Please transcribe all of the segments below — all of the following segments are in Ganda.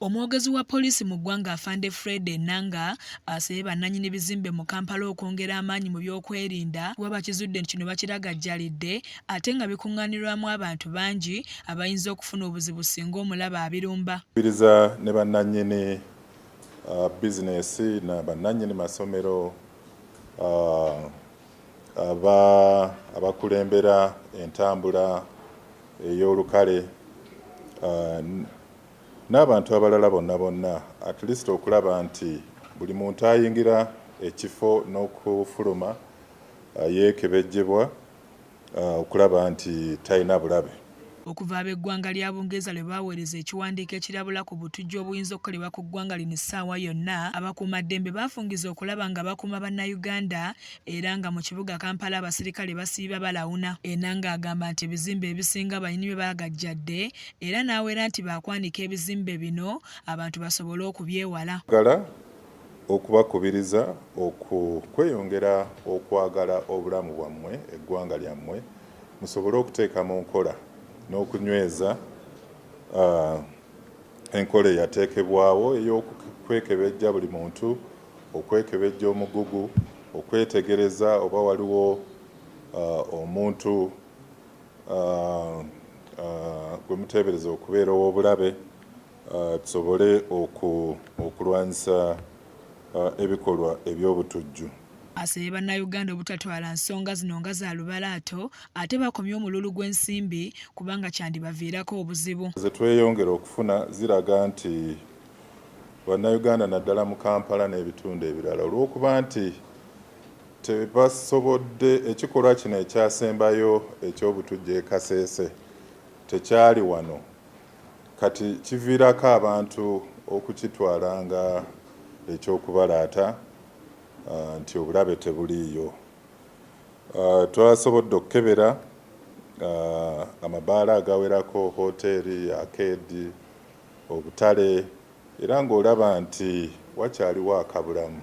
Omwogezi wa poliisi mu ggwanga Afande Fred Enanga asabye bannannyini bizimbe mu Kampala okwongera amaanyi mu by'okwerinda kuba bakizudde nti kino bakiragajjalidde ate nga bikuŋŋaanirwamu abantu bangi abayinza okufuna obuzibu singa omulaba abirumba. Kubiriza ne bannannyini bizinesi na bannannyini masomero abakulembera entambula ey'olukale n'abantu abalala bonna at least okulaba nti buli muntu ayingira ekifo n'okufuluma yeekebejjebwa okulaba nti talina bulabe. Okuva ab'eggwanga lya Bungereza lwe baaweereza ekiwandiiko ekirabula ku butujju obuyinza okukolebwa ku ggwanga lino essaawa yonna, abakuumaddembe baafungiza okulaba nga bakuuma bannayuganda era nga mu kibuga Kampala abasirikale basiiba balawuna. Enanga agamba nti ebizimbe ebisinga bayini bye baagajjadde era n'aweera nti baakwanika ebizimbe bino abantu basobole okubyewala. Gala okubakubiriza okweyongera okwagala obulamu bwammwe eggwanga lyammwe musobole okuteeka mu nkola n'okunyweza enkola eyateekebwawo ey'okwekebejja buli muntu, okwekebejja omugugu, okwetegereza oba waliwo omuntu gwe muteebereza okubeera ow'obulabe, tusobole okulwanyisa ebikolwa eby'obutujju. Asabye bannayuganda obutatwala nsonga zino nga za lubalaato ate bakomye omululu gw'ensimbi kubanga kyandibaviirako obuzibu. Ze tweyongera okufuna ziraga nti bannayuganda naddala mu Kampala n'ebitundu ebirala olw'okuba nti tebasobodde ekikolwa kino ekyasembayo eky'obutujju e Kasese tekyali wano, kati kiviirako abantu okukitwala nga eky'okubalaata nti obulabe tebuliiyo. Twasobodde okukebera amabaala agawerako, hoteeri, arcade, obutale era ng'olaba nti wakyaliwo akabulamu.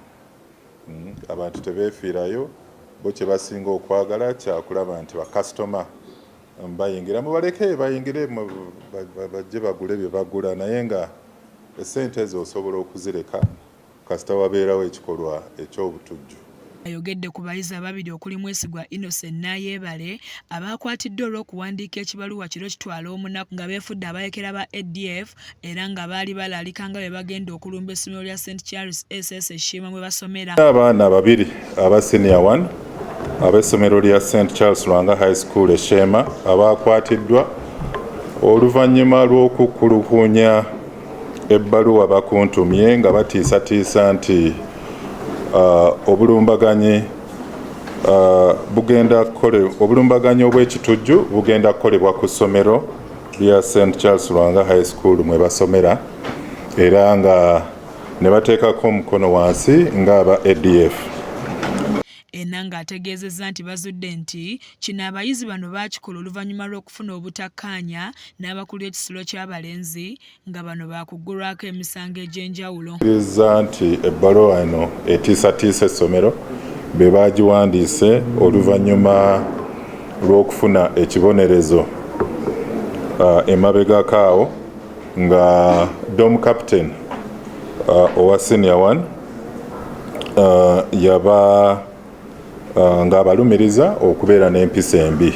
Abantu tebeefiirayo, bo kye basinga okwagala kyakulaba nti bakasitoma bayingira mubaleke bayingire bajje bagule bye bagula naye nga essente ezo osobola okuzireka kasita wabeerawo ekikolwa eky'obutujju. Ayogedde ku bayizi ababiri okuli Mwesigwa Innocent n'Ayeebale abaakwatiddwa olw'okuwandiika ekibaluwa kiro kitwala omunaku nga beefudde abayekera ba ADF era nga baali balaalika nga bwe bagenda okulumba essomero lya St Charles SS Eshiima mwe basomera. Abaana babiri aba senior 1 ab'essomero lya St Charles Lwanga High School Eshiima abaakwatiddwa oluvannyuma lw'okukulukunya ebbaluwa bakuntumye nga batiisatiisa nti obulumbaganyi obw'ekitujju bugenda kukolebwa ku ssomero lya St Charles Lwanga High School mwe basomera era nga ne bateekako omukono wansi ng'aba ADF. Enanga ategeezezza nti bazudde nti kino abayizi bano baakikola oluvannyuma lw'okufuna obutakkaanya n'abakulu b'ekisulo ky'abalenzi nga bano baakuggulwako emisango egy'enjawulo. Kkiriza nti ebbaluwa eno etiisatiisa essomero be baagiwandiise oluvannyuma lw'okufuna ekibonerezo emabegakaawo nga dom captain owa senior 1 yaba ng'abalumiriza okubeera n'empisa embi.